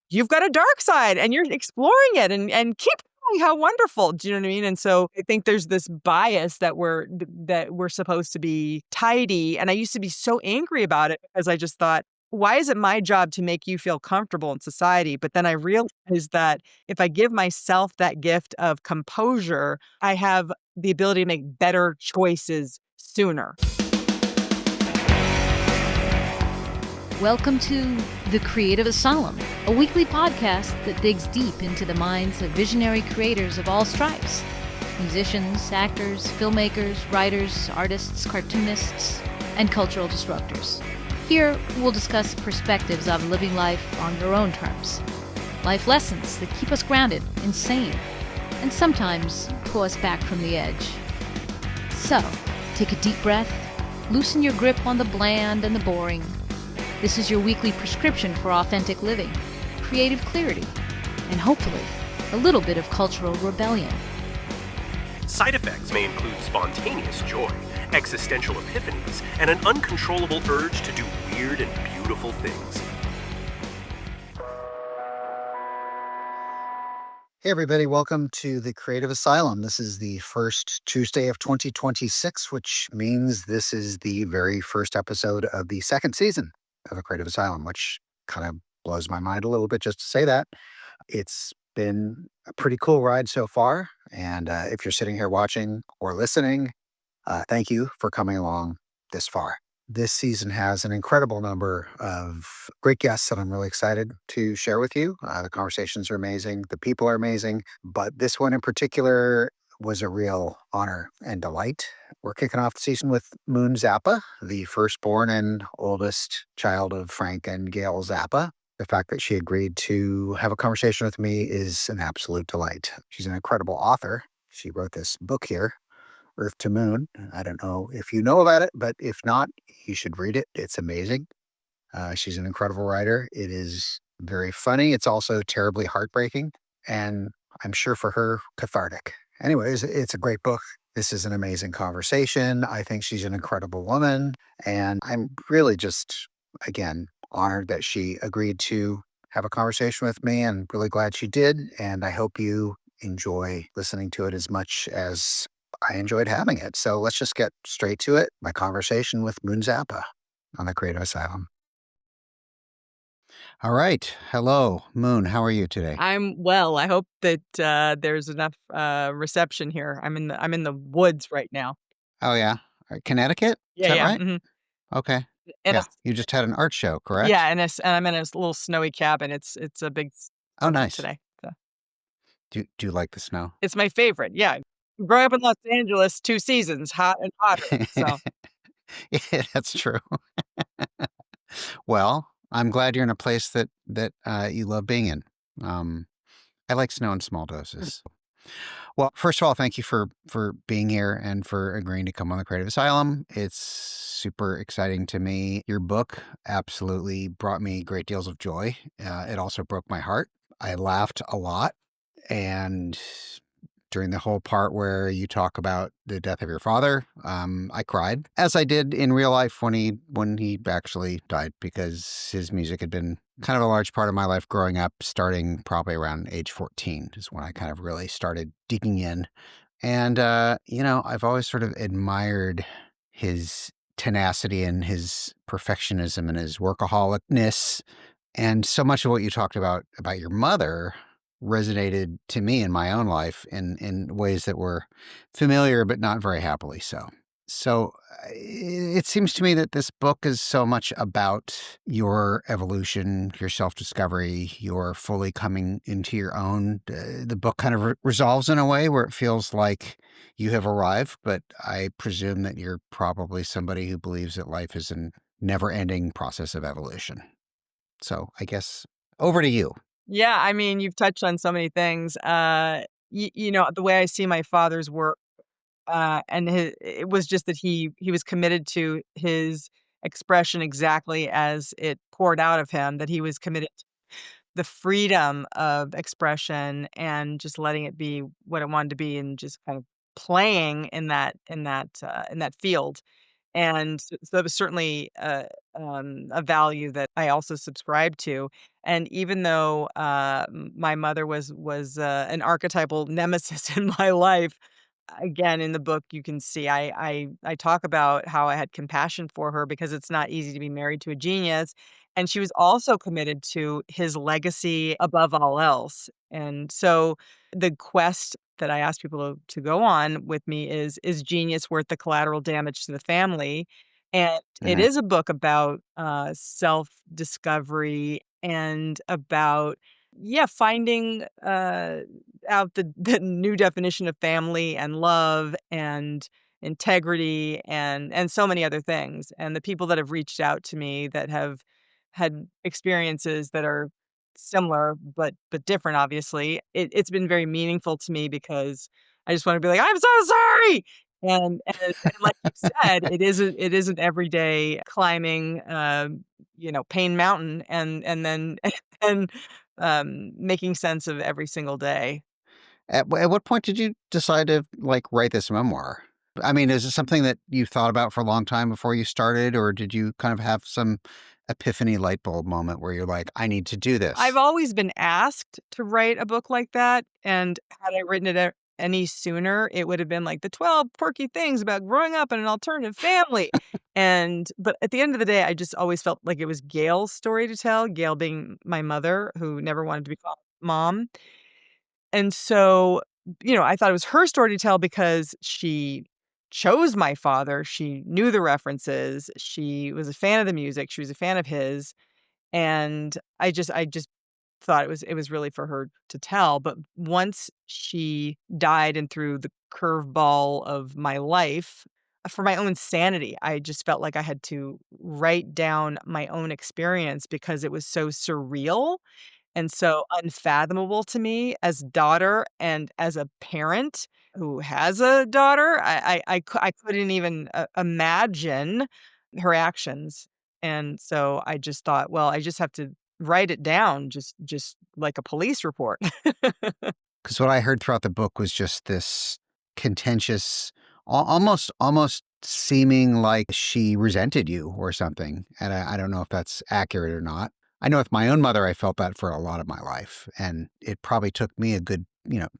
you've got a dark side and you're exploring it and keep going. How wonderful. Do you know what I mean? And so I think there's this bias that we're supposed to be tidy. And I used to be so angry about it because I just thought, why is it my job to make you feel comfortable in society? But then I realized that if I give myself that gift of composure, I have the ability to make better choices sooner. Welcome to The Creative Asylum, a weekly podcast that digs deep into the minds of visionary creators of all stripes. Musicians, actors, filmmakers, writers, artists, cartoonists, and cultural disruptors. Here, we'll discuss perspectives of living life on your own terms. Life lessons that keep us grounded and sane, and sometimes pull us back from the edge. So, take a deep breath, loosen your grip on the bland and the boring. This is your weekly prescription for authentic living, creative clarity, and hopefully, a little bit of cultural rebellion. Side effects may include spontaneous joy, existential epiphanies, and an uncontrollable urge to do weird and beautiful things. Hey everybody, welcome to the Creative Asylum. This is the first Tuesday of 2026, which means this is the very first episode of the second season of a Creative Asylum, which kind of blows my mind a little bit just to say that. It's been a pretty cool ride so far. And if you're sitting here watching or listening, thank you for coming along this far. This season has an incredible number of great guests that I'm really excited to share with you. The conversations are amazing. The people are amazing. But this one in particular was a real honor and delight. We're kicking off the season with Moon Zappa, the firstborn and oldest child of Frank and Gail Zappa. The fact that she agreed to have a conversation with me is an absolute delight. She's an incredible author. She wrote this book here, Earth to Moon. I don't know if you know about it, but if not, you should read it. It's amazing. She's an incredible writer. It is very funny. It's also terribly heartbreaking, and I'm sure for her, cathartic. Anyways, it's a great book. This is an amazing conversation. I think she's an incredible woman, and I'm really just, again, honored that she agreed to have a conversation with me, and really glad she did. And I hope you enjoy listening to it as much as I enjoyed having it. So let's just get straight to it. My conversation with Moon Zappa on the Creative Asylum. All right. Hello, Moon. How are you today? I'm well. I hope that there's enough reception here. I'm in the woods right now. Oh, yeah. Connecticut? Is Yeah, that yeah. right? Okay. And Yeah. You just had an art show, correct? yeah, and I'm in a little snowy cabin. It's a big Oh, snow nice. today. So Do you like the snow? it's my favorite. Yeah. Growing up in Los Angeles, 2 seasons, hot and hotter. So Yeah, that's true. Well, I'm glad you're in a place that you love being in. I like snow in small doses. Well, first of all, thank you for being here and for agreeing to come on the Creative Asylum. It's super exciting to me. Your book absolutely brought me great deals of joy. It also broke my heart. I laughed a lot, and during the whole part where you talk about the death of your father, I cried, as I did in real life when he actually died, because his music had been kind of a large part of my life growing up, starting probably around age 14 is when I kind of really started digging in. And, I've always sort of admired his tenacity and his perfectionism and his workaholicness. And so much of what you talked about your mother resonated to me in my own life in ways that were familiar, but not very happily so. So it seems to me that this book is so much about your evolution, your self-discovery, your fully coming into your own. The book kind of resolves in a way where it feels like you have arrived, but I presume that you're probably somebody who believes that life is a never-ending process of evolution. So I guess over to you. yeah, I mean, you've touched on so many things. The way I see my father's work, and it was just that he was committed to his expression exactly as it poured out of him. That he was committed to the freedom of expression and just letting it be what it wanted to be, and just kind of playing in that field. And so that was certainly a value that I also subscribe to. And even though my mother was an archetypal nemesis in my life, again in the book you can see I talk about how I had compassion for her because it's not easy to be married to a genius, and she was also committed to his legacy above all else. And so the quest that I ask people to go on with me is genius worth the collateral damage to the family? And it Mhm. is a book about self-discovery and about, yeah, finding out the new definition of family and love and integrity and so many other things. And the people that have reached out to me that have had experiences that are similar but different, obviously, it's been very meaningful to me because I just want to be like, I'm so sorry. And like you said, it isn't every day climbing Pain Mountain and then and making sense of every single day. At what point did you decide to, like, write this memoir? I mean, is it something that you thought about for a long time before you started, or did you kind of have some epiphany light bulb moment where you're like, "I need to do I've this"? always been asked to write a book like that, and had I written it any sooner, it would have been like the 12 quirky things about growing up in an alternative family. But at the end of the day, I just always felt like it was Gail's story to tell, Gail being my mother who never wanted to be called mom. And so, I thought it was her story to tell because she chose my father, she knew the references, she was a fan of the music, she was a fan of his, and I just thought it was really for her to tell. But once she died and threw the curveball of my life, for my own sanity, I just felt like I had to write down my own experience because it was so surreal and so unfathomable to me as daughter and as a parent who has a daughter. I couldn't even imagine her actions. And so I just thought, well, I just have to write it down, just like a police report. 'Cause what I heard throughout the book was just this contentious, almost seeming like she resented you or something, and I don't know if that's accurate or not. I know with my own mother, I felt that for a lot of my life, and it probably took me a good,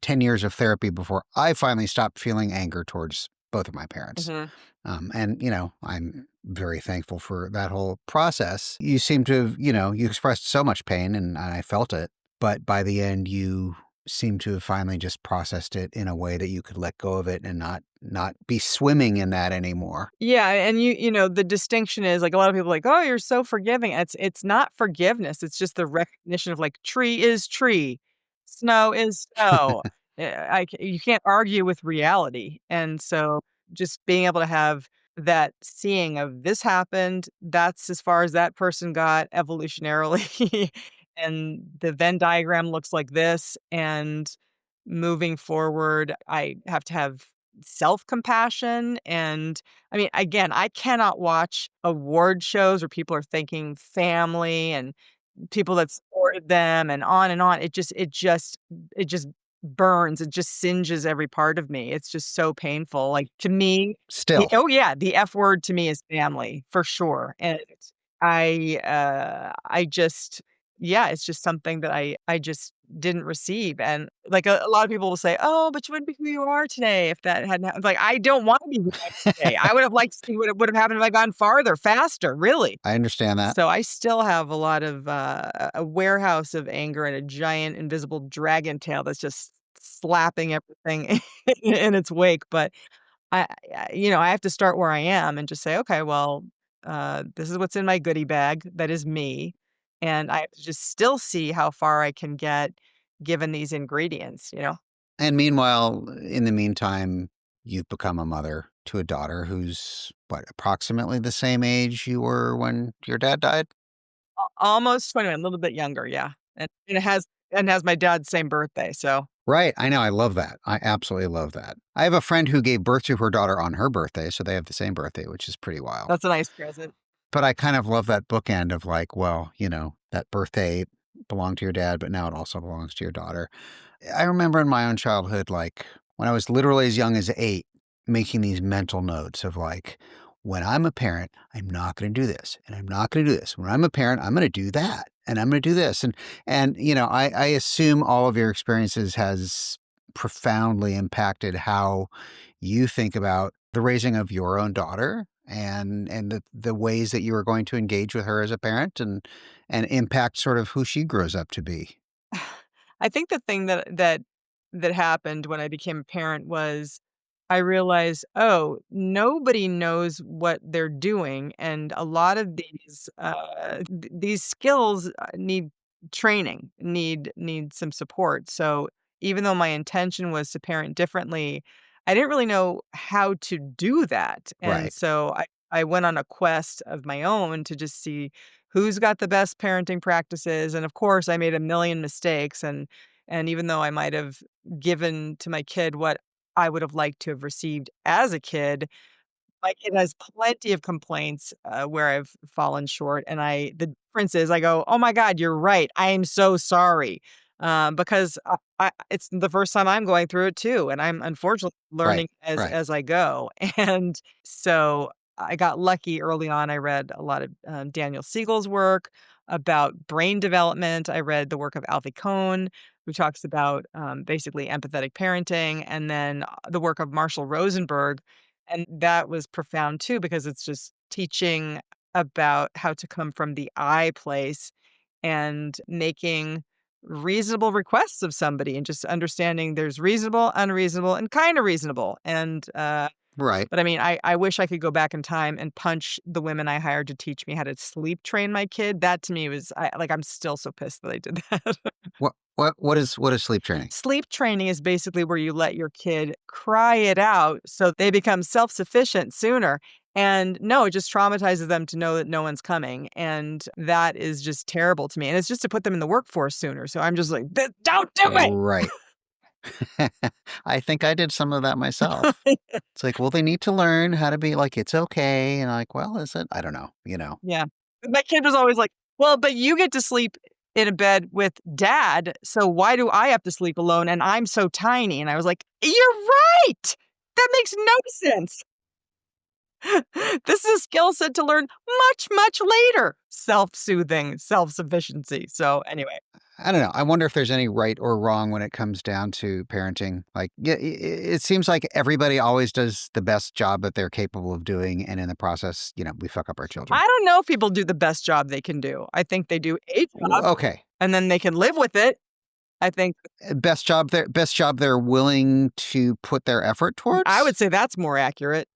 10 years of therapy before I finally stopped feeling anger towards both of my parents. Mhm. And, I'm very thankful for that whole process. You seem to have, you expressed so much pain and I felt it. But by the end, you seem to have finally just processed it in a way that you could let go of it and not be swimming in that anymore. Yeah, and the distinction is, like, a lot of people are like, "Oh, you're so forgiving." It's not forgiveness, it's just the recognition of, like, tree is tree, snow is snow. You can't argue with reality, and so just being able to have that seeing of this happened, that's as far as that person got evolutionarily, and the Venn diagram looks like this, and moving forward, I have to have self-compassion. And I mean, again, I cannot watch award shows where people are thanking family and people that supported them and on and on. It just burns, it just singes every part of me. It's just so painful. Like, to me, Still. oh, yeah, the F word to me is family, for sure. And I just yeah, it's just something that I just didn't receive. And, like, a lot of people will say, "Oh, but you wouldn't be who you are today if that hadn't happened." Like, I don't wanna be who I am today. I would have liked to see what would have happened if I gone farther, faster, really. I understand that. So I still have a lot of, a warehouse of anger and a giant invisible dragon tail that's just slapping everything in its wake. But I have to start where I am and just say, "Okay, well, this is what's in my goodie bag. That is me, and I have to just still see how far I can get given these ingredients?" And meanwhile, in the meantime, you've become a mother to a daughter who's what, approximately the same age you were when your dad died? Almost 21, a little bit younger, yeah, and it has my dad's same birthday, so Right. I know. I love that. I absolutely love that. I have a friend who gave birth to her daughter on her birthday, so they have the same birthday, which is pretty wild. that's a nice present. But I kind of love that bookend of like, well, that birthday belonged to your dad, but now it also belongs to your daughter. I remember in my own childhood, like when I was literally as young as 8, making these mental notes of like, when I'm a parent, I'm not going to do this and I'm not going to do this. When I'm a parent, I'm going to do that and I'm going to do this. And I assume all of your experiences has profoundly impacted how you think about the raising of your own daughter and the ways that you are going to engage with her as a parent and impact sort of who she grows up to be. I think the thing that happened when I became a parent was I realized, oh, nobody knows what they're doing, and a lot of these skills need training, need some support. So even though my intention was to parent differently, I didn't really know how to do that, and Right. so I went on a quest of my own to just see who's got the best parenting practices, and of course, I made a million mistakes, and even though I might have given to my kid what I would have liked to have received as a kid, my kid has plenty of complaints, where I've fallen short, and the difference is I go, "Oh my god, you're right. I am so sorry." Because it's the first time I'm going through it too, and I'm unfortunately Right. learning Right. as I go. And so I got lucky early on. I read a lot of, Daniel Siegel's work about brain development. I read the work of Alfie Kohn, who talks about, basically empathetic parenting, and then, the work of Marshall Rosenberg, and that was profound too because it's just teaching about how to come from the I place and making reasonable requests of somebody and just understanding there's reasonable, unreasonable, and kinda reasonable, and, Right. but I mean, I wish I could go back in time and punch the women I hired to teach me how to sleep train my kid. That to me was I'm still so pissed that I did that. What is sleep training? Sleep training is basically where you let your kid cry it out so they become self-sufficient sooner. And no, it just traumatizes them to know that no one's coming. And that is just terrible to me. And it's just to put them in the workforce sooner. So I'm just like, Don't do Right. I think I did some of that myself. it." It's like, well, they need to learn how to be like, it's okay. And like, well, is it? I don't know. Yeah. My kid was always like, "Well, but you get to sleep in a bed with dad, so why do I have to sleep alone and I'm so tiny?" And I was like, "You're right! That makes no sense. This is a skill set to learn much, much later." Self-soothing, self-sufficiency. So, anyway. I don't know. I wonder if there's any right or wrong when it comes down to parenting. Like, yeah, it seems like everybody always does the best job that they're capable of doing. And in the process, we fuck up our children. I don't know if people do the best job they can do. I think they do a job, Okay. and then they can live with it. I think Best job they're willing to put their effort I towards. would say that's more accurate.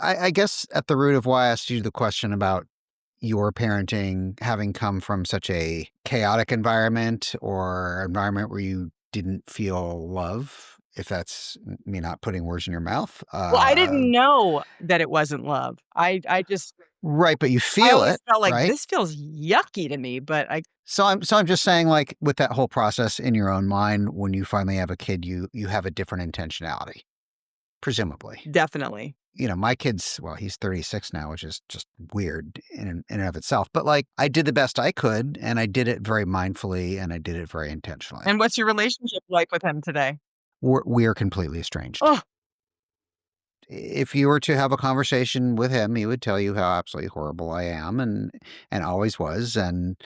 I guess at the root of why I asked you the question about your parenting having come from such a chaotic environment or environment where you didn't feel love, if that's me not putting words in your mouth. Well, I didn't know that it wasn't love. Right, but you I feel always it, felt like right? this feels yucky to me, but I So I'm just saying, like, with that whole process in your own mind, when you finally have a kid, you have a different intentionality, presumably. definitely. My kid's, well, he's 36 now, which is just weird in and of itself. But like, I did the best I could, and I did it very mindfully, and I did it very intentionally. And what's your relationship like with him today? We are completely estranged. Oh, If you were to have a conversation with him, he would tell you how absolutely horrible I am, and always was. And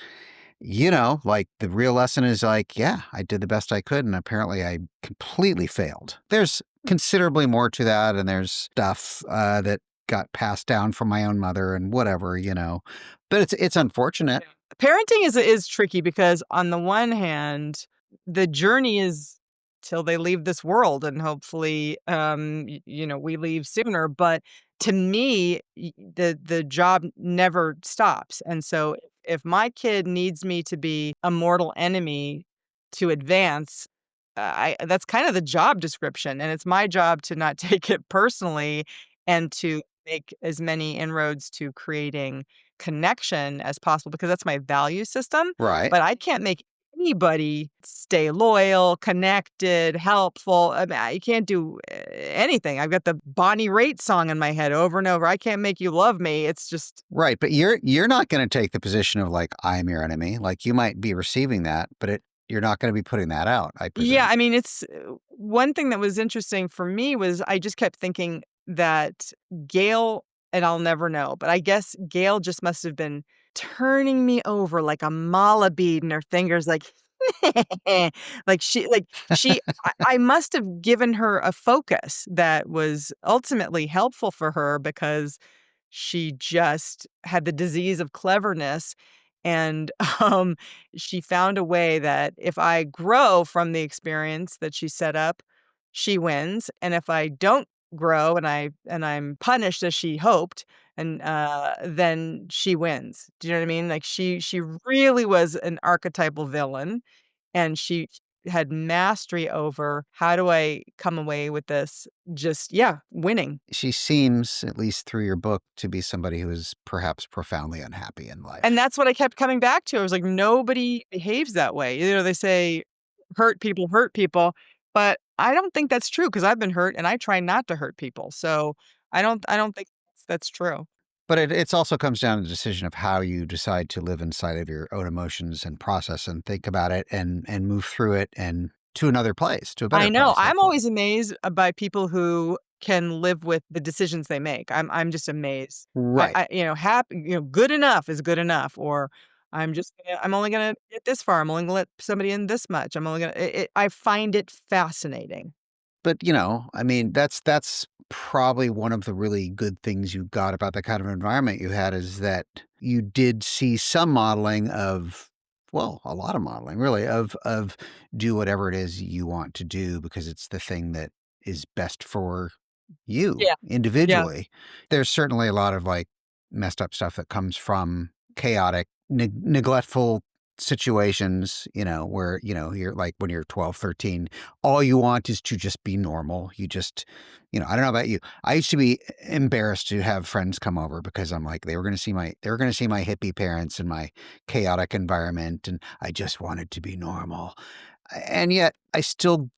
like the real lesson is like, yeah, I did the best I could, and apparently I completely failed. There's considerably more to that, and there's stuff that got passed down from my own mother and whatever. But it's unfortunate. parenting is tricky because on the one hand, the journey is till they leave this world and hopefully we leave sooner, but to me the job never stops. And so if my kid needs me to be a mortal enemy to advance, I that's kind of the job description, and it's my job to not take it personally and to make as many inroads to creating connection as possible because that's my value system, Right. but I can't make anybody stay loyal, connected, helpful. I mean, I can't do anything. I've got the Bonnie Raitt song in my head over and over. I can't make you love me. It's just Right. But you're not going to take the position of like, I am your enemy. Like, you might be receiving that, but you're not going to be putting that out, I yeah, presume. I mean, it's one thing that was interesting for me was I just kept thinking that Gail and I'll never know. But I guess Gail just must have been turning me over like a mala bead in her fingers, like, I must have given her a focus that was ultimately helpful for her because she just had the disease of cleverness, and, um, she found a way that if I grow from the experience that she set up, she wins, and if I don't grow and I'm punished as she hoped, and, then she wins. Do you know what I mean? Like, she really was an archetypal villain, and she had mastery over, "How do I come away with this?" Just yeah, winning. She seems, at least through your book, to be somebody who is perhaps profoundly unhappy in And life. that's what I kept coming back to. I was like, "Nobody behaves that way." You know, they say, hurt people," but I don't think that's true because 'cause I've been hurt and I try not to hurt people. So, I don't think that's true. But it's also comes down to the decision of how you decide to live inside of your own emotions and process and think about it and move through it and to another place, to a I better know. place, I'm hopefully. always amazed by people who can live with the decisions they make. I'm just amazed. Right. Good enough is good enough, or I'm only gonna get this far. I'm only gonna let somebody in this much. I'm only gonna. I find it fascinating. But, I mean, that's probably one of the really good things you got about the kind of environment you had is that you did see some modeling of, well, a lot of modeling really of do whatever it is you want to do because it's the thing that is best for you Yeah, yeah, individually. There's certainly a lot of like messed up stuff that comes from chaotic, neglectful situations, where, you're like when you're 12, 13, all you want is to just be normal. You just, I don't know about you. I used to be embarrassed to have friends come over because I'm like, they were going to see my hippie parents and my chaotic environment. And I just wanted to be normal. And yet I still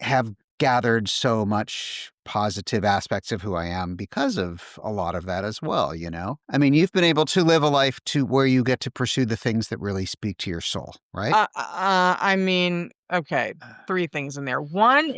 have gathered so much positive aspects of who I am because of a lot of that as well. I mean, you've been able to live a life to where you get to pursue the things that really speak to your soul, right? I mean, okay, 3 things in there. One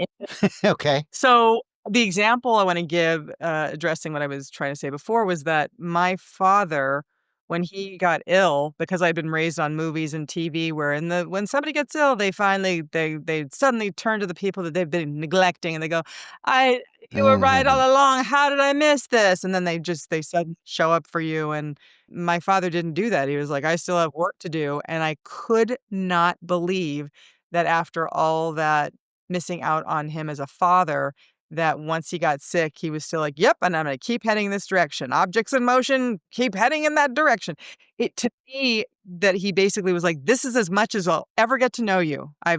Okay. So, the example I wanna give, addressing what I was trying to say before was that my father, when he got ill, because I'd been raised on movies and TV where when somebody gets ill, they finally they suddenly turn to the people that they've been neglecting and they go, "I you were right all Mhm. along, how did I miss this?" And then they suddenly show up for you, and my father didn't do that. He was like, "I still have work to do," and I could not believe that after all that missing out on him as a father, that once he got sick, he was still like, "Yep, and I'm gonna keep heading this direction. Objects in motion, keep heading in that direction." It to me, that he basically was like, "This is as much as I'll ever get to know you. I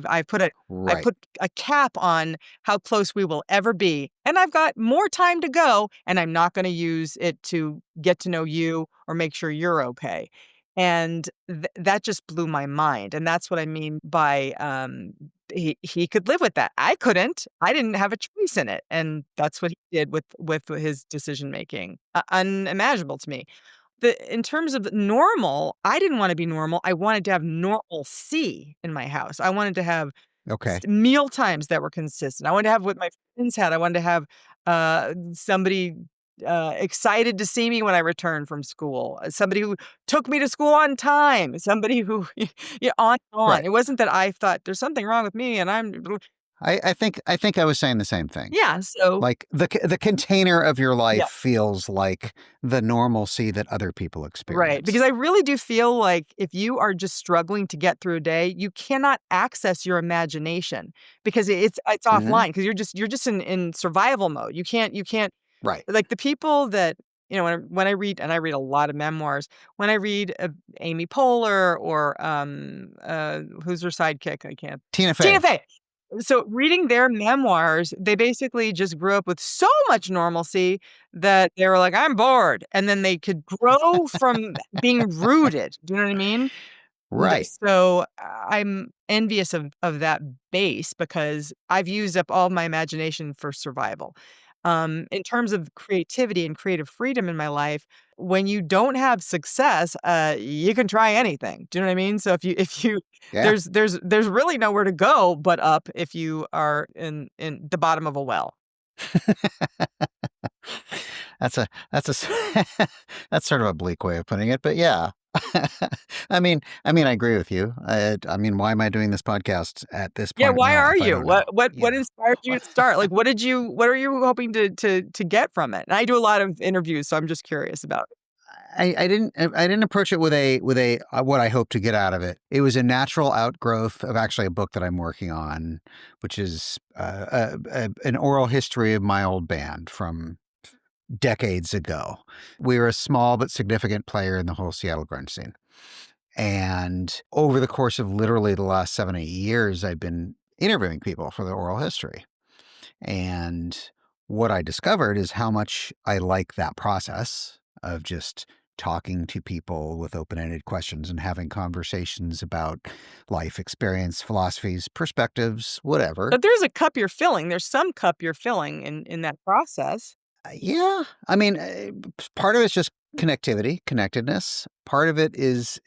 Right. put a cap on how close we will ever be, and I've got more time to go, and I'm not gonna use it to get to know you or make sure you're okay." And that just blew my mind, and that's what I mean by, he could live with that. I couldn't. I didn't have a choice in it, and that's what he did with his decision making. Unimaginable to me. In terms of normal, I didn't wanna be normal. I wanted to have normalcy in my house. I wanted to have Okay. meal times that were consistent. I wanted to have what my friends had. I wanted to have, somebody, excited to see me when I returned from school, somebody who took me to school on time, somebody who yeah, on and on. Right. It wasn't that I thought, "There's something wrong with me, and I'm" I think I was saying the same thing. Yeah, so Like the container of your life yeah. feels like the normalcy that other people Right, because experience. I really do feel like if you are just struggling to get through a day, you cannot access your imagination because it's Hmm. offline because you're just in survival mode. You can't Right. like the people that when I read and I read a lot of memoirs, when I read Amy Poehler or who's her sidekick? I can't. Tina Tina Fey. Fey. So reading their memoirs, they basically just grew up with so much normalcy that they were like, "I'm bored," and then they could grow from being rooted. Do you know what I mean? Right. So I'm envious of that base because I've used up all my imagination for survival. In terms of creativity and creative freedom in my life, when you don't have success, you can try anything. Do you know what I mean? So if you Yeah. there's really nowhere to go but up if you are in the bottom of a well. that's sort of a bleak way of putting it, but yeah. I agree with you. Why am I doing this podcast at this Yeah, point in my why are life? I you? don't know. What inspired you to start? Like, what are you hoping to get from it? And I do a lot of interviews, so I'm just curious about it. I didn't approach it with a what I hope to get out of it. It was a natural outgrowth of actually a book that I'm working on, which is an oral history of my old band from decades ago. We were a small but significant player in the whole Seattle grunge scene. And over the course of literally the last 7, 8 years, I've been interviewing people for the oral history. And what I discovered is how much I like that process of just talking to people with open ended questions and having conversations about life experience, philosophies, perspectives, whatever. But there's a cup you're filling. There's some cup you're filling in that process. Yeah. Part of it's just connectivity, connectedness. Part of it is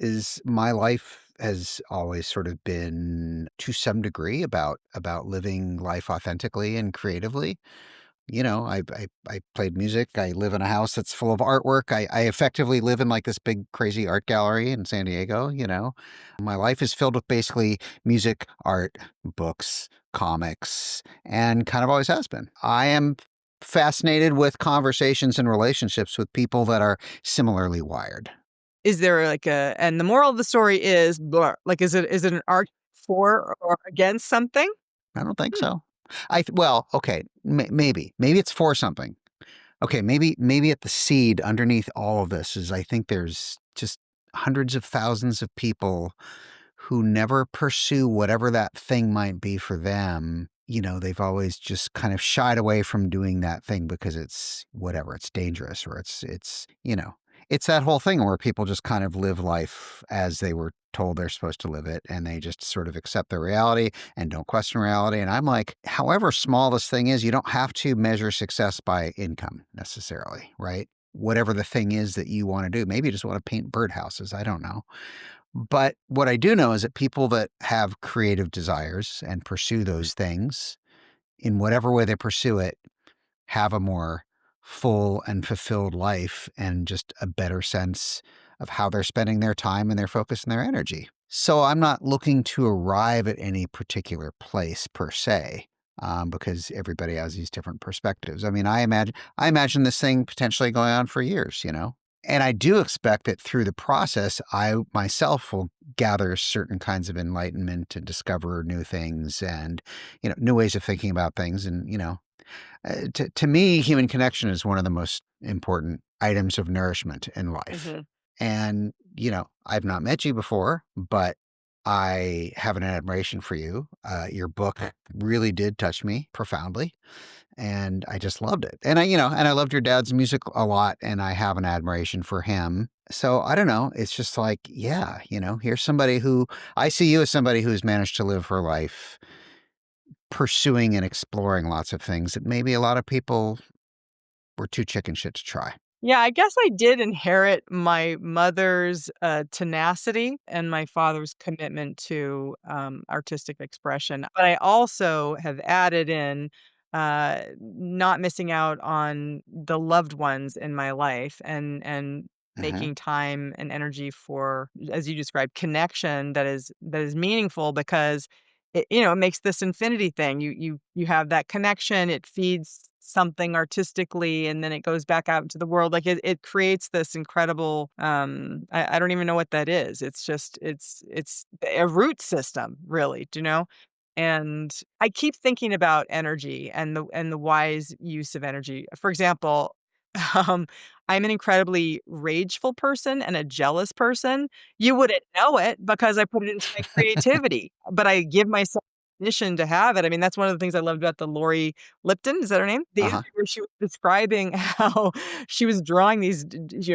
my life has always sort of been to some degree about living life authentically and creatively. I played music. I live in a house that's full of artwork. I effectively live in like this big crazy art gallery in San Diego. My life is filled with basically music, art, books, comics, and kind of always has been. I am fascinated with conversations and relationships with people that are similarly wired. Is there like a and the moral of the story is blah, like is it an arc for or against something? I don't think Hmm. so. Well, okay, maybe it's for something. Okay, maybe at the seed underneath all of this is I think there's just hundreds of thousands of people who never pursue whatever that thing might be for them. They've always just kind of shied away from doing that thing because it's whatever, it's dangerous or it's that whole thing where people just kind of live life as they were told they're supposed to live it and they just sort of accept their reality and don't question reality. And I'm like, however small this thing is, you don't have to measure success by income necessarily, right? Whatever the thing is that you want to do. Maybe you just want to paint birdhouses. I don't know. But what I do know is that people that have creative desires and pursue those things in whatever way they pursue it have a more full and fulfilled life and just a better sense of how they're spending their time and their focus and their energy. So I'm not looking to arrive at any particular place per se. Because everybody has these different perspectives. I imagine this thing potentially going on for years. And I do expect that through the process, I myself will gather certain kinds of enlightenment and discover new things and, new ways of thinking about things. And to me, human connection is one of the most important items of nourishment in life. Mhm. And, I've not met you before, but I have an admiration for you. Your book really did touch me profoundly and I just loved it. And I loved your dad's music a lot and I have an admiration for him. So I don't know. It's just like, yeah, here's somebody who I see you as somebody who's managed to live her life pursuing and exploring lots of things that maybe a lot of people were too chicken shit to try. Yeah, I guess I did inherit my mother's, tenacity and my father's commitment to, artistic expression, but I also have added in, not missing out on the loved ones in my life and Uh-huh. making time and energy for, as you described, connection that is meaningful because it makes this infinity thing. You have that connection, it feeds something artistically, and then it goes back out into the world. Like it creates this incredible I don't even know what that is. It's just it's a root system, really, do you know? And I keep thinking about energy and the wise use of energy. For example, um, I'm an incredibly rageful person and a jealous person. You wouldn't know it because I put it into my creativity, but I give myself permission to have it. I mean, that's one of the things I loved about the Lori Lipton, is that her name? The Uh-huh. interview where she was describing how she was drawing these,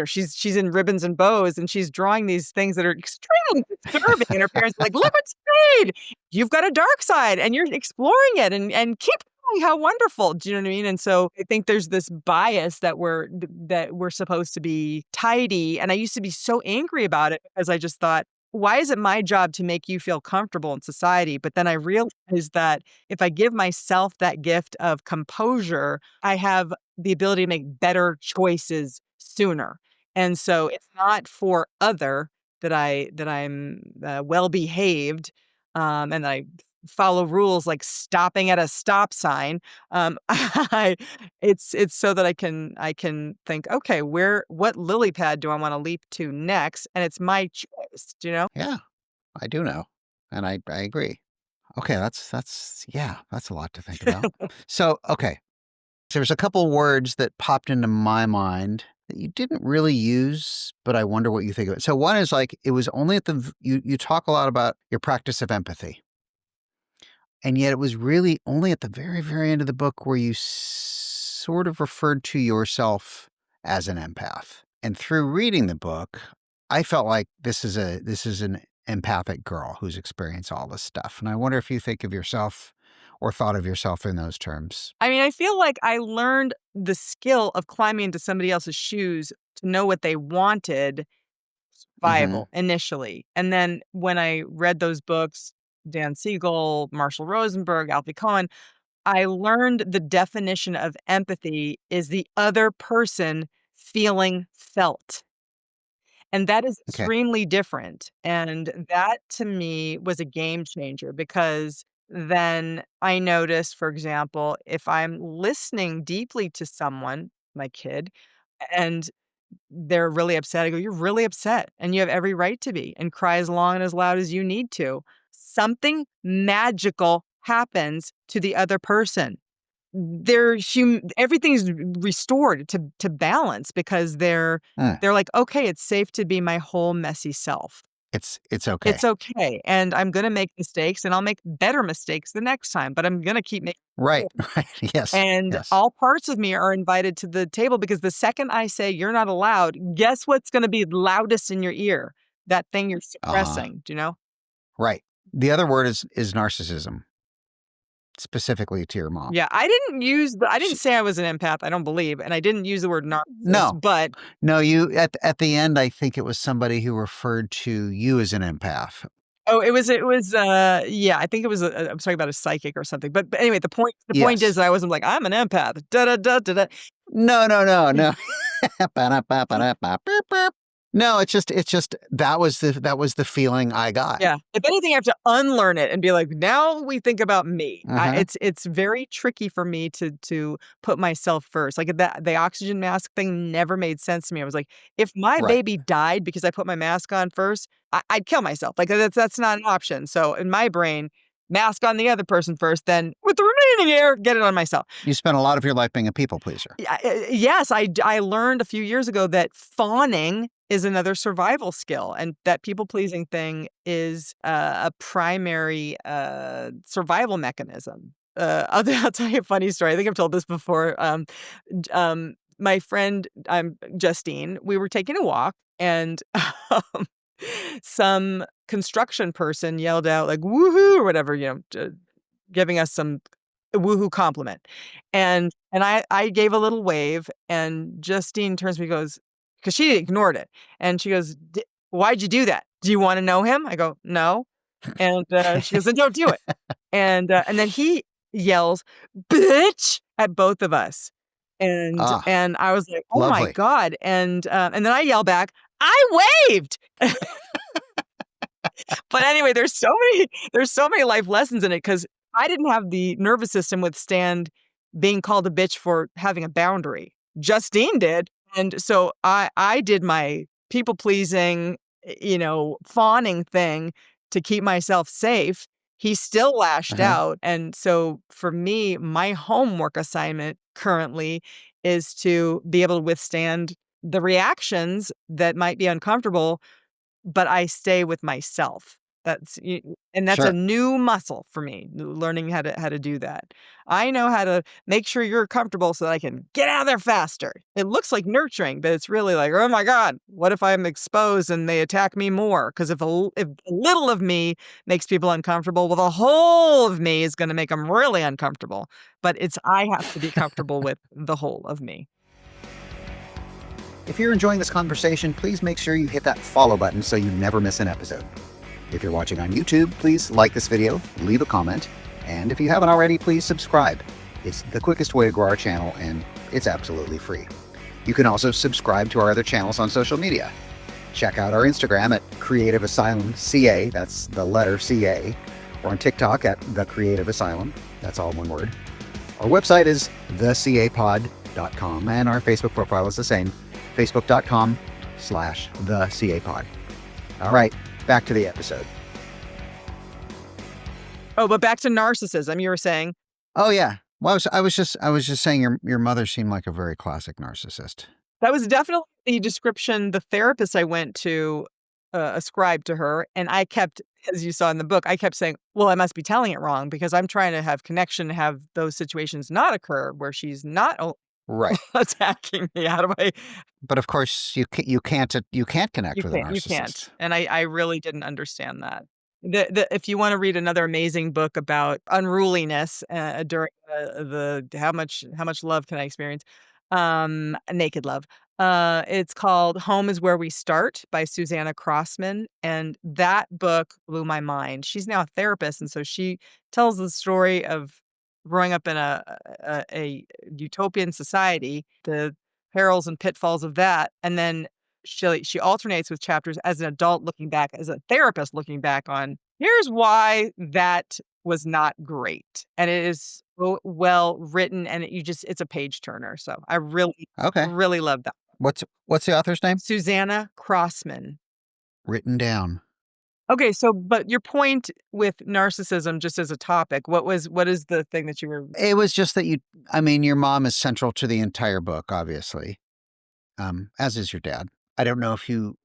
she's in ribbons and bows and she's drawing these things that are extremely disturbing. And her parents are like, look what's made. You've got a dark side and you're exploring it and keep going. How wonderful. Do you know what I mean? And so I think there's this bias that we're supposed to be tidy. And I used to be so angry about it because I just thought, why is it my job to make you feel comfortable in society? But then I realized that if I give myself that gift of composure, I have the ability to make better choices sooner. And so it's not for other that I'm well behaved, and that I follow rules like stopping at a stop sign. I it's so that I can think, okay, what lily pad do I want to leap to next? And it's my choice, do you know? Yeah, I do know. And I agree. Okay, yeah, that's a lot to think about. So, okay. There's a couple words that popped into my mind that you didn't really use, but I wonder what you think of it. So one is like it was only at you talk a lot about your practice of empathy. And yet it was really only at the very, very end of the book where you sort of referred to yourself as an empath. And through reading the book, I felt like this is an empathic girl who's experienced all this stuff. And I wonder if you think of yourself or thought of yourself in those terms. I mean, I feel like I learned the skill of climbing into somebody else's shoes to know what they wanted Hmm. survival initially. And then when I read those books, Dan Siegel, Marshall Rosenberg, Alfie Cohen, I learned the definition of empathy is the other person feeling felt. And that is Okay. extremely different. And that to me was a game changer because then I noticed, for example, if I'm listening deeply to someone, my kid, and they're really upset, I go, "You're really upset, and you have every right to be, and cry as long and as loud as you need to." Something magical happens to the other person. Everything's restored to balance because Mm, they're like, "Okay, it's safe to be my whole messy self. it's okay. It's okay, and I'm gonna make mistakes, and I'll make better mistakes the next time, but I'm gonna keep making Right. mistakes." Right. Yes. And Yes. all parts of me are invited to the table because the second I say, "You're not allowed," guess what's gonna be loudest in your ear? That thing you're Uh-huh. suppressing, do you know? Right. The other word is narcissism, specifically to your mom. Yeah, I didn't say I was an empath, I don't believe, and I didn't use the word narcissist, No. but No, you at the end, I think it was somebody who referred to you as an empath. oh, yeah, I think it was I was talking about a psychic or something, but anyway, the point is Yes. that I wasn't like, "I'm an empath, da da da da da." No, no, no, no. Ba-da-ba-ba-da-ba, beep, beep. No, it's just that was the feeling I got. Yeah. If anything, I have to unlearn it and be like, "Now we think about me." Uh-huh. It's very tricky for me to put myself first. Like, the oxygen mask thing never made sense to me. I was like, if my Right. baby died because I put my mask on first, I'd kill myself. Like, that's not an option. So in my brain, mask on the other person first, then with the remaining air, get it on myself. You spent a lot of your life being a people pleaser. Yeah, yes, I learned a few years ago that fawning is another survival skill, and that people-pleasing thing is, a primary, survival mechanism. I'll tell you a funny story. I think I've told this before. My friend, Justine, we were taking a walk, and, um, some construction person yelled out, like, "Woohoo," or whatever, giving us some woohoo compliment. And I gave a little wave, and Justine turns to me and goes, because she ignored it, and she goes, "Why'd you do that? Do you wanna know him?" I go, "No." And, she goes, "Then don't do it." And then he yells, "Bitch!" at both of us. Ah, And I was like, "Oh my lovely. god." And then I yell back, "I waved!" But anyway, there's so many life lessons in it because I didn't have the nervous system withstand being called a bitch for having a boundary. Justine did, and so I did my people pleasing, fawning thing to keep myself safe. He still lashed Uh-huh. out, and so for me, my homework assignment currently is to be able to withstand the reactions that might be uncomfortable, but I stay with myself. And that's a Sure. new muscle for me, learning how to do that. I know how to make sure you're comfortable so that I can get out of there faster. It looks like nurturing, but it's really like, "Oh my god, what if I'm exposed and they attack me more?" Because if a little of me makes people uncomfortable, well, the whole of me is gonna make them really uncomfortable. But I have to be comfortable with the whole of me. If you're enjoying this conversation, please make sure you hit that follow button so you never miss an episode. If you're watching on YouTube, please like this video, leave a comment, and if you haven't already, please subscribe. It's the quickest way to grow our channel, and it's absolutely free. You can also subscribe to our other channels on social media. Check out our Instagram at Creative Asylum CA, that's the letter CA, or on TikTok at The Creative Asylum, that's all one word. Our website is thecapod.com, and our Facebook profile is the same, facebook.com/thecapod. All right, back to the episode. Oh, but back to narcissism, you were saying. Oh yeah. Well, I was just saying your mother seemed like a very classic narcissist. That was definitely the description the therapist I went to ascribed to her. And I kept, as you saw in the book, I kept saying, well, I must be telling it wrong because I'm trying to have connection, have those situations not occur where she's not Right. attacking me. How do I? But of course, you can't connect with a You narcissist. can't. And I really didn't understand that. If you want to read another amazing book about unruliness during the how much love can I experience? Naked love. It's called Home is Where We Start by Susanna Crossman, and that book blew my mind. She's now a therapist, and so she tells the story of growing up in a utopian society, the perils and pitfalls of that, and then she alternates with chapters as an adult looking back, as a therapist looking back on, here's why that was not great. And it is so well written, and it's a page turner. So I really, Okay. really love that. What's the author's name? Susanna Crossman. Written down. Okay, so but your point with narcissism just as a topic, what is the thing that you were? It was just that your mom is central to the entire book, obviously, as is your dad. I don't know if you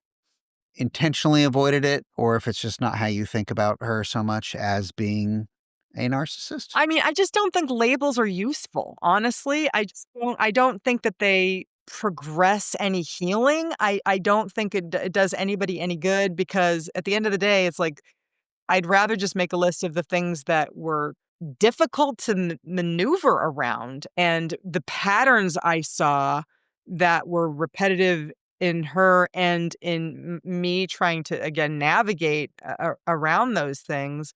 intentionally avoided it or if it's just not how you think about her so much as being a narcissist. I mean, I just don't think labels are useful. Honestly, I don't think that they progress any healing. I don't think it does anybody any good because at the end of the day, it's like I'd rather just make a list of the things that were difficult to maneuver around and the patterns I saw that were repetitive in her and in me trying to, again, navigate around those things.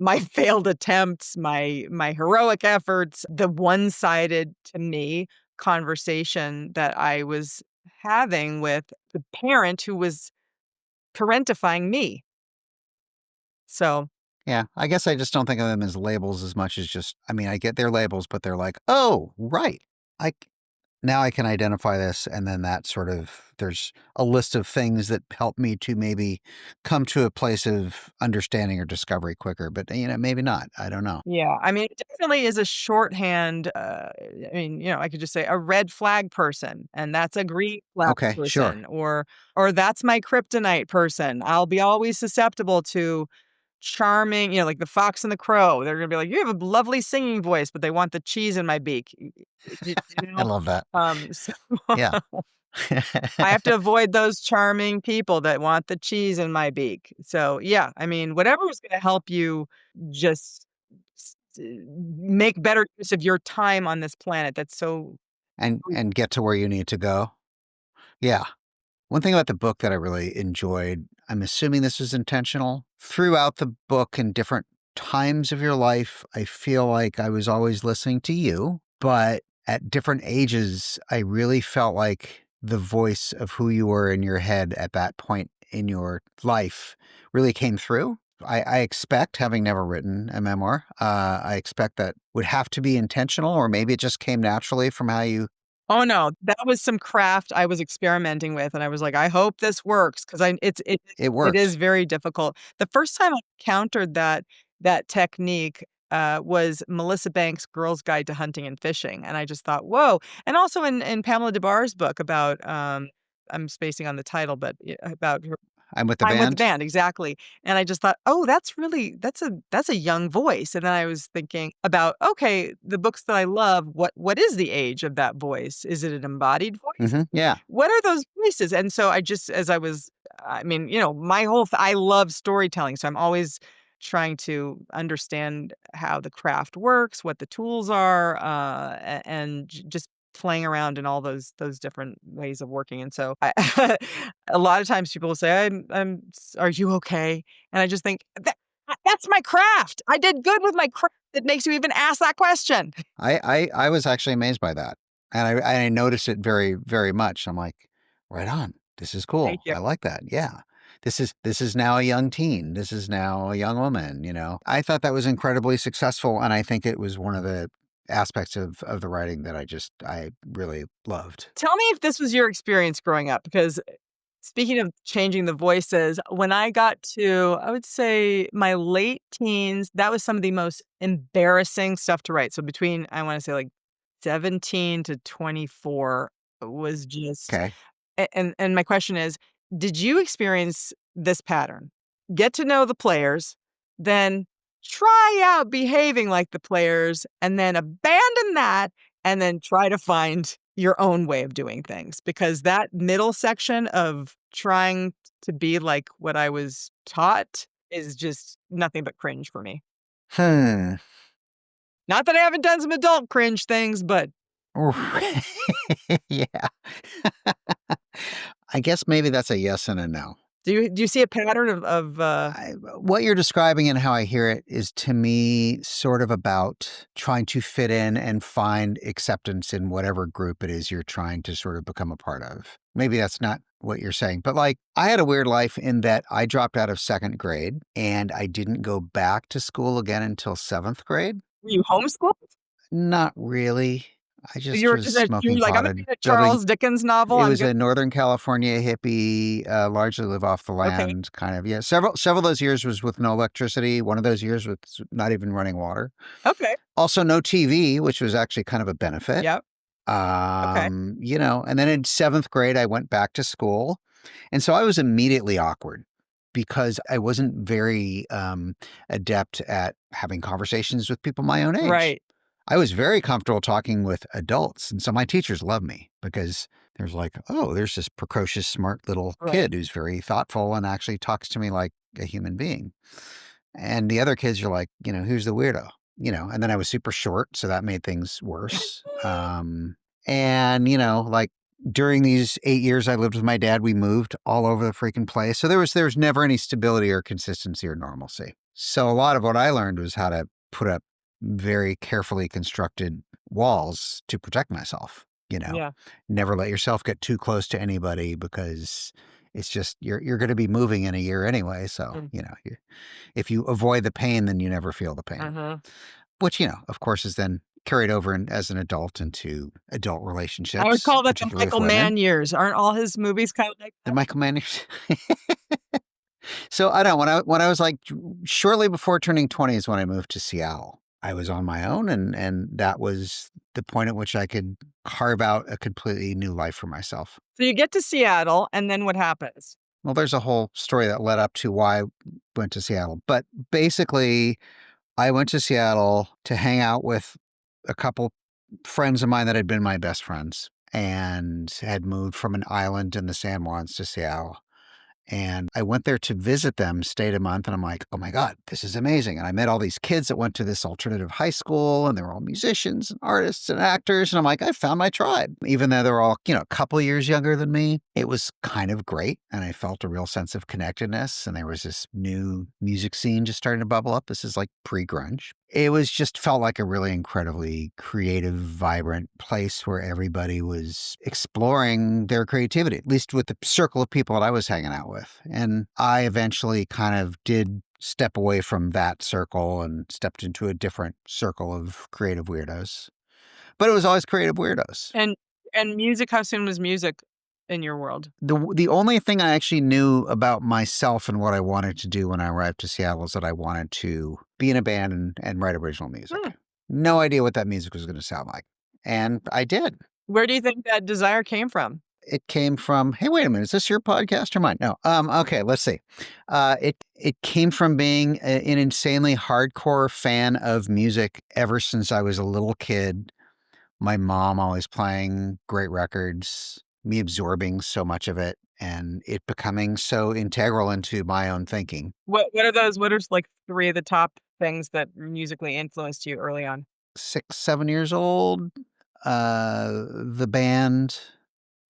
My failed attempts, my heroic efforts, the one-sided, to me, conversation that I was having with the parent who was parentifying me. So, Yeah, I guess I just don't think of them as labels as much as just, I get their labels, but they're like, oh, right. I, now I can identify this. And then that sort of, there's a list of things that help me to maybe come to a place of understanding or discovery quicker, but maybe not. I don't know. yeah, I mean, it definitely is a shorthand. I mean, I could just say a red flag person, and that's a green flag Okay, sure. person, or that's my kryptonite person. I'll be always susceptible to charming, like the fox and the crow. They're gonna be like, "You have a lovely singing voice," but they want the cheese in my beak. You I know? love that. So Yeah. I have to avoid those charming people that want the cheese in my beak. So, yeah, I mean, whatever is gonna help you just make better use of your time on this planet. That's so. and get to where you need to go. Yeah. One thing about the book that I really enjoyed, I'm assuming this is intentional. Throughout the book and different times of your life, I feel like I was always listening to you, but at different ages, I really felt like the voice of who you were in your head at that point in your life really came through. I expect, having never written a memoir, I expect that would have to be intentional, or maybe it just came naturally from how you. Oh, no, that was some craft I was experimenting with, and I was like, "I hope this works," 'cause It it worked. is very difficult. The first time I encountered that technique, was Melissa Banks' Girl's Guide to Hunting and Fishing, and I just thought, "Whoa," and also in Pamela DeBar's book about, I'm spacing on the title, but about her. I'm with the I'm with the band. band, exactly, and I just thought, "Oh, that's a young voice," and then I was thinking about, okay, the books that I love, what is the age of that voice? Is it an embodied voice? Yeah. What are those voices? And so I just as I was I mean, my whole I love storytelling, so I'm always trying to understand how the craft works, what the tools are, and just playing around in all those different ways of working. And so a lot of times people will say, are you okay? And I just think that's my craft. I did good with my craft. It makes you even ask that question. I was actually amazed by that. And I noticed it very, very much. I'm like, right on. This is Thank cool. you. I like that. Yeah. This is now a young teen. This is now a young woman, you know. I thought that was incredibly successful. And I think it was one of the aspects of the writing that I really loved. Tell me if this was your experience growing up, because speaking of changing the voices, when I got to, I would say my late teens, that was some of the most embarrassing stuff to write. So between, I want to say like 17 to 24 was just, Okay. and my question is, did you experience this pattern? Get to know the players, then try out behaving like the players, and then abandon that, and then try to find your own way of doing things, because that middle section of trying to be like what I was taught is just nothing but cringe for me. Hmm. Not that I haven't done some adult cringe things, but Yeah. I guess maybe that's a yes and a no. do you see a pattern of What you're describing and how I hear it is to me sort of about trying to fit in and find acceptance in whatever group it is you're trying to sort of become a part of. Maybe that's not what you're saying, but like I had a weird life in that I dropped out of second grade and I didn't go back to school again until seventh grade. were you homeschooled? Not really. I You just were was just you were smoking like, I'm pot gonna and read a building. Charles Dickens novel. It I'm was gonna a Northern California hippie, largely live off the okay, land kind of. Yeah, several of those years was with no electricity. One of those years with not even running water. okay, Also, no TV, which was actually kind of a benefit. yep, okay, And then in seventh grade, I went back to school, and so I was immediately awkward because I wasn't very adept at having conversations with people my own age. right, I was very comfortable talking with adults. And so my teachers loved me because there's like, oh, there's this precocious, smart little right. kid who's very thoughtful and actually talks to me like a human being. And the other kids are like, who's the weirdo? And then I was super short. So that made things worse. Like during these 8 years I lived with my dad, we moved all over the freaking place. So there was never any stability or consistency or normalcy. So a lot of what I learned was how to put up very carefully constructed walls to protect myself. Yeah, Never let yourself get too close to anybody because it's just you're going to be moving in a year anyway. So mm, if you avoid the pain, then you never feel the pain. uh-huh. Which of course, is then carried over as an adult into adult I would relationships, call that the particularly with Michael women. Mann years. Aren't all his movies kind of like The that? Michael Mann. So I don't know, when I was like shortly before turning 20 is when I moved to Seattle. I was on my own and that was the point at which I could carve out a completely new life for myself. So you get to Seattle, and then what happens? Well, there's a whole story that led up to why I went to Seattle. But basically, I went to Seattle to hang out with a couple friends of mine that had been my best friends and had moved from an island in the San Juans to Seattle. And I went there to visit them, stayed a month, and I'm like, oh my God, this is amazing. And I met all these kids that went to this alternative high school, and they were all musicians and artists and actors. And I'm like, I found my tribe. Even though they're all, a couple of years younger than me, it was kind of great. And I felt a real sense of connectedness. And there was this new music scene just starting to bubble up. This is like pre-grunge. It was just felt like a really incredibly creative, vibrant place where everybody was exploring their creativity, at least with the circle of people that I was hanging out with. And I eventually kind of did step away from that circle and stepped into a different circle of creative weirdos. But it was always creative weirdos. And music, how soon was music in your world? The only thing I actually knew about myself and what I wanted to do when I arrived to Seattle is that I wanted to be in a band and write original Hmm. music. No idea what that music was going to sound like. And I did. Where do you think that desire came from? It came from, hey, wait a minute, is this your podcast or mine? No. Okay, let's see. It came from being an insanely hardcore fan of music ever since I was a little kid. My mom always playing great records, me absorbing so much of it, and it becoming so integral into my own thinking. What are like three of the top things that musically influenced you early on? 6, 7 years old, The band,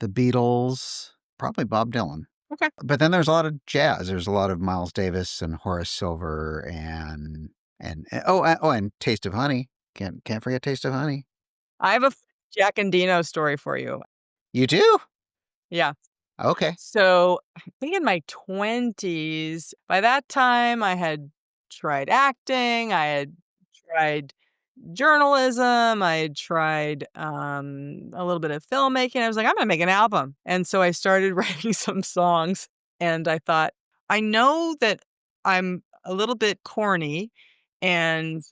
the Beatles, probably Bob Dylan. Okay. But then there's a lot of jazz. There's a lot of Miles Davis and Horace Silver and Taste of Honey. Can't forget Taste of Honey. I have a Jack Endino story for you. You do? Yeah. Okay. So I think in my 20s, by that time, I had tried acting, I had tried journalism, I had tried a little bit of filmmaking. I was like, I'm going to make an album. And so I started writing some songs. And I thought, I know that I'm a little bit corny and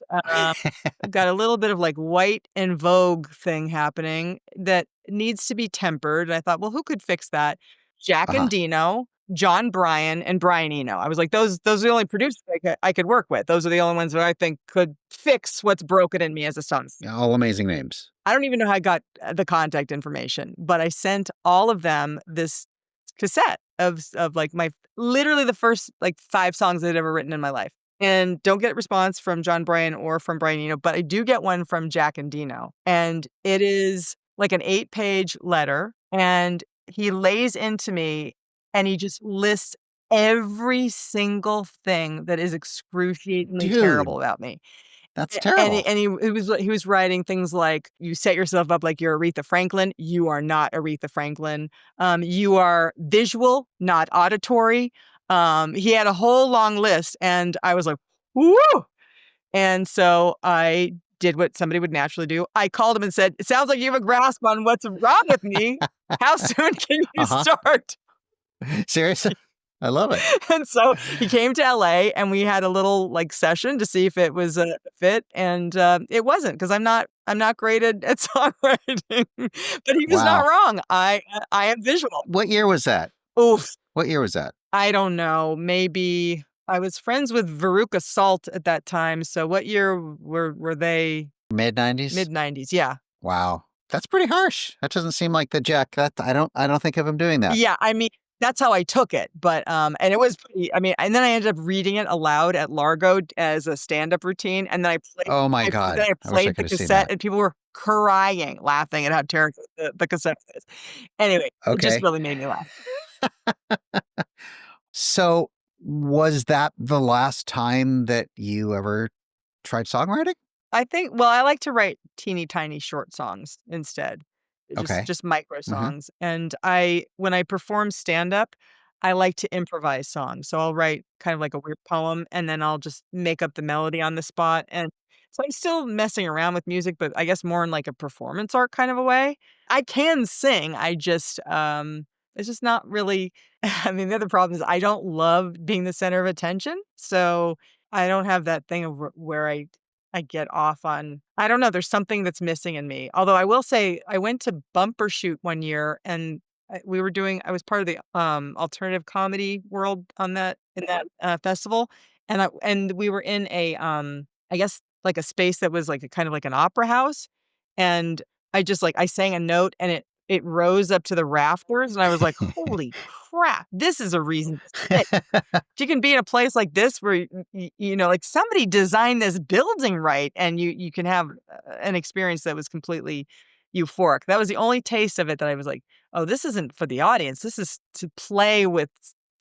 got a little bit of like white and Vogue thing happening that needs to be tempered. And I thought, well, who could fix that? Jack and Uh-huh. Dino, John Bryan, and Brian Eno. I was like, those are the only producers I could work with. Those are the only ones that I think could fix what's broken in me as a son. Yeah, all amazing names. I don't even know how I got the contact information, but I sent all of them this cassette of like my literally the first like 5 songs I'd ever written in my life. And don't get a response from John Bryan or from Brian Eno, but I do get one from Jack and Dino. And it is like an 8-page letter. And he lays into me and he just lists every single thing that is excruciatingly Dude, terrible about me. that's And terrible. he was writing things like, "You set yourself up like you're Aretha Franklin. You are not Aretha Franklin. You are visual, not auditory." He had a whole long list, and I was like, "Woo!" And so I did what somebody would naturally do. I called him and said, "It sounds like you have a grasp on what's wrong with me. How soon can you Uh-huh. start?" Seriously? I love it. And so he came to LA and we had a little like session to see if it was a fit and it wasn't because I'm not great at songwriting. But he was not Wow. wrong. I am visual. What year was that? Oof. What year was that? I don't know. Maybe I was friends with Veruca Salt at that time. So what year were they? Mid 90s? Mid 90s. Yeah. Wow. That's pretty harsh. That doesn't seem like the Jack. That I don't think of him doing that. Yeah, I mean, that's how I took it, but, and it was pretty I mean, and then I ended up reading it aloud at Largo as a stand-up routine, and then Oh my I God. I wish I played the could have seen cassette, that. and people were crying, laughing at how terrible the cassette is. Anyway, it just Okay. really made me laugh. So was that the last time that you ever tried songwriting? I think well, I like to write teeny tiny short songs instead, Okay. just micro Hmm. songs, and when I perform stand-up, I like to improvise songs, so I'll write kind of like a weird poem, and then I'll just make up the melody on the spot, and so I'm still messing around with music, but I guess more in like a performance art kind of a way. I can sing, it's just not really I mean, the other problem is I don't love being the center of attention, so I don't have that thing of where I get off on I don't know, there's something that's missing in me. Although I will say I went to Bumper Shoot one year and I was part of the, alternative comedy world on that in that, festival, and we were in a, I guess, like, a space that was, like, a kind of like an opera house, and I sang a note and it rose up to the rafters, and I was like, "Holy crap, this is a reason to sit." You can be in a place like this where you know, like somebody designed this building right, and you can have an experience that was completely euphoric. That was the only taste of it that I was like, "Oh, this isn't for the audience. This is to play with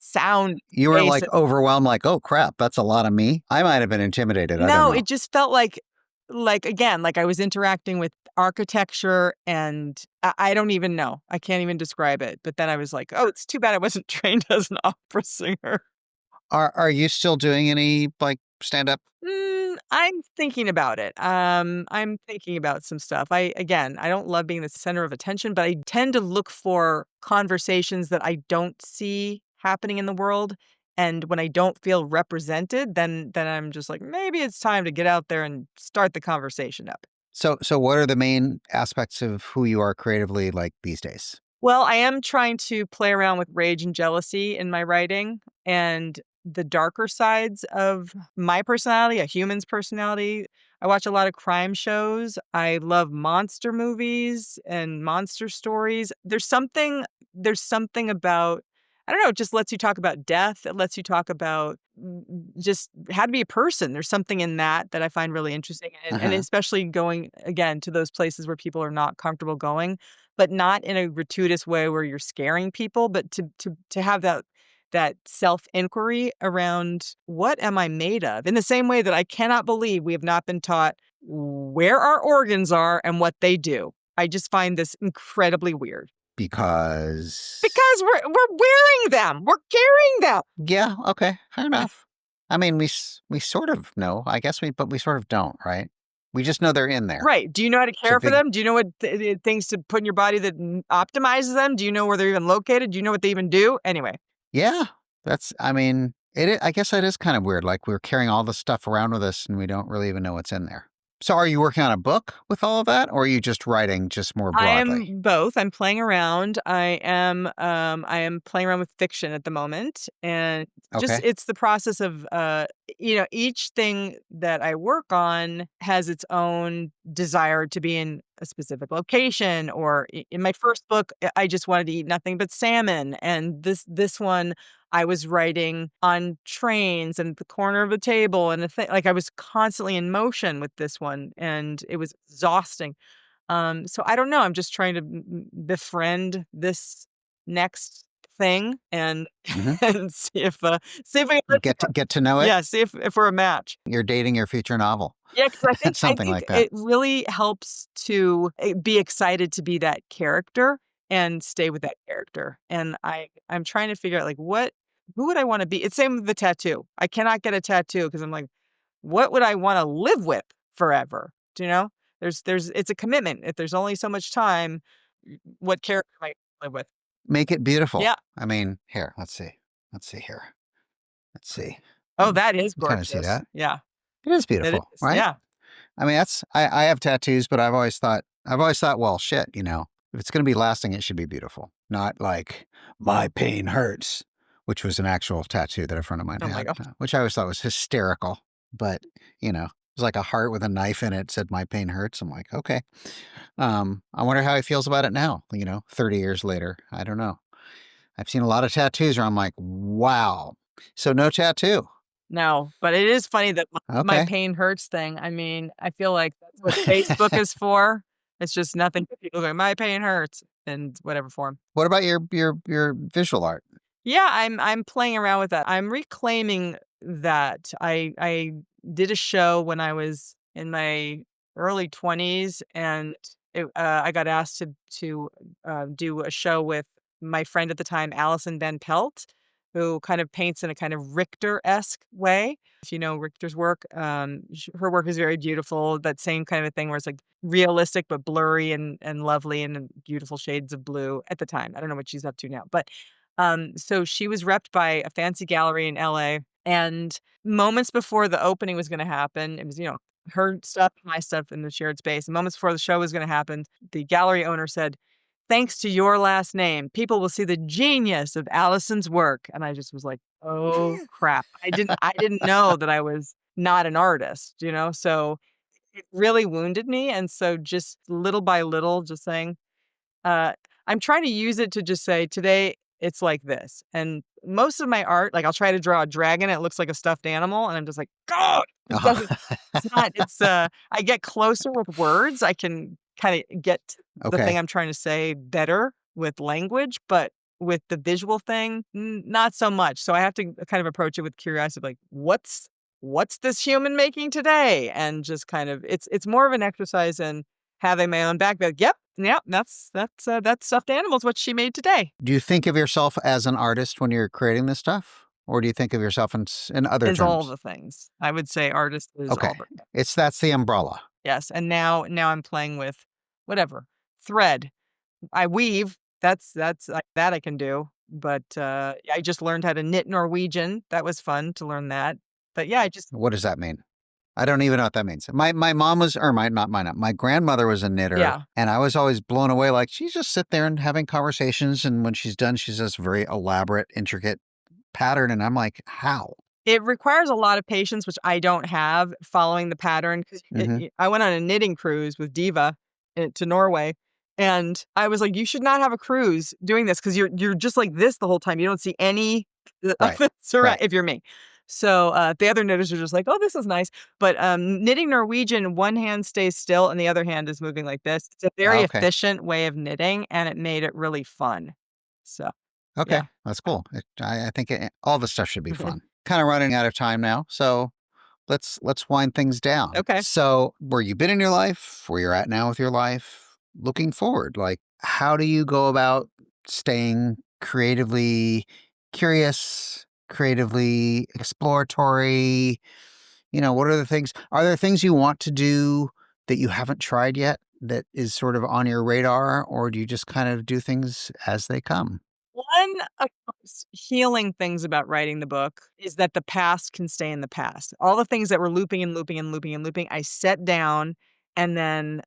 sound, You were space." like overwhelmed, like, oh crap, that's a lot of me. I might have been intimidated. I don't No, know. it just felt like again, like I was interacting with architecture, and I don't even know. I can't even describe it. But then I was like, "Oh, it's too bad I wasn't trained as an opera singer." Are you still doing any like stand up? I'm thinking about it. I'm thinking about some stuff. I don't love being the center of attention, but I tend to look for conversations that I don't see happening in the world. And when I don't feel represented, then I'm just like, maybe it's time to get out there and start the conversation up. So what are the main aspects of who you are creatively like these days? Well, I am trying to play around with rage and jealousy in my writing and the darker sides of my personality, a human's personality. I watch a lot of crime shows. I love monster movies and monster stories. There's something about I don't know, it just lets you talk about death. It lets you talk about just how to be a person. There's something in that that I find really interesting, and Uh-huh. especially going again to those places where people are not comfortable going, but not in a gratuitous way where you're scaring people, but to have that self inquiry around what am I made of? In the same way that I cannot believe we have not been taught where our organs are and what they do. I just find this incredibly weird. Because Because we're wearing them. We're carrying them. yeah, okay, fair enough. I mean, we sort of know, I guess but we sort of don't, right? We just know they're in there. Right. Do you know how to It's a care for big them? Do you know what things to put in your body that optimizes them? Do you know where they're even located? Do you know what they even do? Anyway, yeah, I mean, I guess that is kind of weird, like, we're carrying all this stuff around with us, and we don't really even know what's in there. So are you working on a book with all of that, or are you just writing just more I broadly? am both. I'm playing around. I am playing around with fiction at the moment, and just Okay. it's the process of each thing that I work on has its own desire to be in a specific location. Or in my first book, I just wanted to eat nothing but salmon, and this one I was writing on trains and at the corner of a table and a thing like I was constantly in motion with this one, and it was exhausting. So I don't know. I'm just trying to befriend this next thing and Mhm. and see if we Get to know it? yeah, see if we're a match. You're dating your future novel. Yeah, because I Something think like that. it really helps to be excited to be that character and stay with that character. And I'm trying to figure out like who would I want to be? It's same with the tattoo. I cannot get a tattoo because I'm like, what would I wanna live with forever? Do you know? There's it's a commitment. If there's only so much time, what character am I live with? Make it beautiful. Yeah. I mean, here, let's see. Let's see here. Let's see. Oh, that is You kinda see gorgeous. that? Yeah, It is it beautiful, is. right? Yeah. I mean, I have tattoos, but I've always thought, well, shit, if it's gonna be lasting, it should be beautiful, not like "My pain hurts," which was an actual tattoo that a friend of mine Oh my had, god. which I always thought was hysterical. But it was like a heart with a knife in it, said "My pain hurts." I'm like, okay. I wonder how he feels about it now. 30 years later. I don't know. I've seen a lot of tattoos where I'm like, wow. So no tattoo. No, but it is funny that my Okay. pain hurts thing. I mean, I feel like that's what Facebook is for. It's just nothing but people going, "My pain hurts," in whatever form. What about your visual art? Yeah, I'm playing around with that. I'm reclaiming that. I did a show when I was in my early 20s, and I got asked to do a show with my friend at the time, Allison Van Pelt, who kind of paints in a kind of Richter-esque way. If you know Richter's work, her work is very beautiful. That same kind of a thing where it's like realistic but blurry and lovely and in beautiful shades of blue at the time. I don't know what she's up to now, but so she was repped by a fancy gallery in LA, and moments before the opening was gonna happen, it was, her stuff, my stuff in the shared space. And moments before the show was gonna happen, the gallery owner said, "Thanks to your last name, people will see the genius of Allison's work." And I just was like, "Oh, crap." I didn't know that I was not an artist, you know? So it really wounded me, and so just little by little, just saying, uh, I'm trying to use it to just say, "Today, it's like this." And most of my art, like, I'll try to draw a dragon, it looks like a stuffed animal, and I'm just like, "God, this doesn't Uh-huh. it's not." I get closer with words, I can kinda get to the thing Okay. I'm trying to say better with language, but with the visual thing, not so much. So I have to kind of approach it with curiosity, like, "What's this human making today?" And just kind of it's more of an exercise in having my own backpack. Yep, yep, that's stuffed animal's what she made today, Do you think of yourself as an artist when you're creating this stuff? Or do you think of yourself in other is all terms? the things. I would say artist is Okay. all the That's the umbrella. yes, and now I'm playing with whatever, thread. I weave, that's like that I can do, but, I just learned how to knit Norwegian, that was fun to learn that. But yeah, I just What does that mean? I don't even know what that means. My mom was, or my not mine. My grandmother was a knitter, yeah. and I was always blown away. Like she's just sit there and having conversations, and when she's done, she's this very elaborate, intricate pattern, and I'm like, how? It requires a lot of patience, which I don't have following the pattern 'cause Hmm. I went on a knitting cruise with Diva, to Norway, And I was like, "You should not have a cruise doing this because you're just like this the whole time. You don't see any of Right. the Right. if you're me." So, the other knitters are just like, "Oh, this is nice." But, knitting Norwegian, one hand stays still and the other hand is moving like this. It's a very Okay. efficient way of knitting, and it made it really fun. So, Okay. yeah. That's cool. I think all the stuff should be fun. Kind of running out of time now, so let's wind things down. Okay. So, where you've been in your life, where you're at now with your life, looking forward, like how do you go about staying creatively curious, creatively exploratory? What are the things? Are there things you want to do that you haven't tried yet that is sort of on your radar, or do you just kind of do things as they come? One of those healing things about writing the book is that the past can stay in the past. All the things that were looping and looping and looping and looping, I set down and then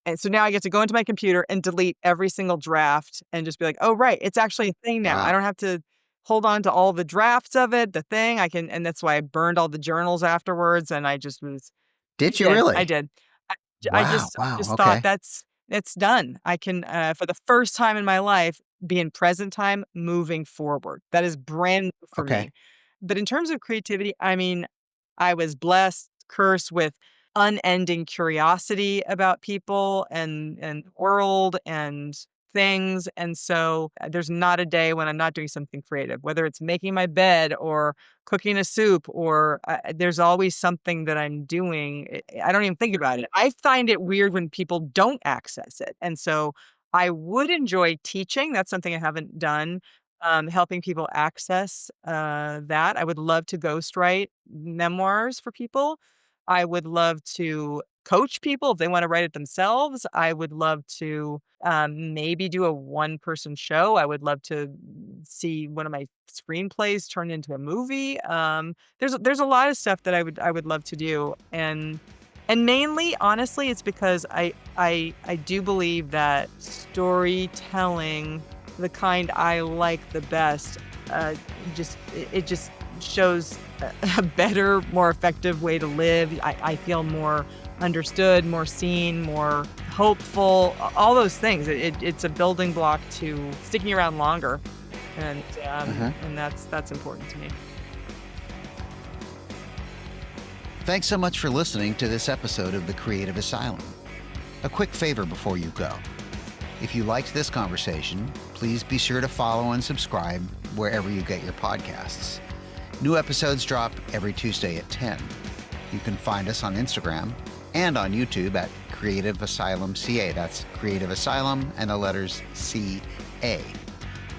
and so now I get to go into my computer and delete every single draft and just be like, "Oh, right, it's actually a thing now." I Wow. don't have to hold on to all the drafts of it, the thing. I can and that's why I burned all the journals afterwards, and I just was Did you did, I really? did. I Wow. just Wow. just thought Okay. that's it's done. I can, for the first time in my life, be in present time moving forward. That is brand new for Okay. me. But in terms of creativity, I mean, I was blessed, cursed with unending curiosity about people and world and things, and so, there's not a day when I'm not doing something creative, whether it's making my bed or cooking a soup or, there's always something that I'm doing. I don't even think about it. I find it weird when people don't access it, and so I would enjoy teaching. That's something I haven't done, helping people access, that. I would love to ghostwrite memoirs for people. I would love to coach people if they wanna write it themselves. I would love to, maybe do a one-person show. I would love to see one of my screenplays turned into a movie. There's a lot of stuff that I would love to do, and mainly, honestly, it's because I do believe that storytelling, the kind I like the best, it just shows a better, more effective way to live. I feel more understood, more seen, more hopeful, all those things. It's a building block to sticking around longer, and Uh-huh. that's important to me. Thanks so much for listening to this episode of the Creative Asylum. A quick favor before you go. If you liked this conversation, please be sure to follow and subscribe wherever you get your podcasts. New episodes drop every Tuesday at 10. You can find us on Instagram and on YouTube at Creative Asylum CA. That's Creative Asylum and the letters CA.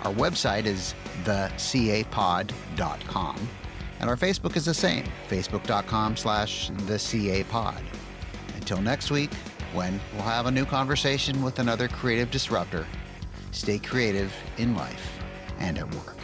Our website is thecapod.com. And our Facebook is the same, facebook.com/thecapod. Until next week, when we'll have a new conversation with another creative disruptor, stay creative in life and at work.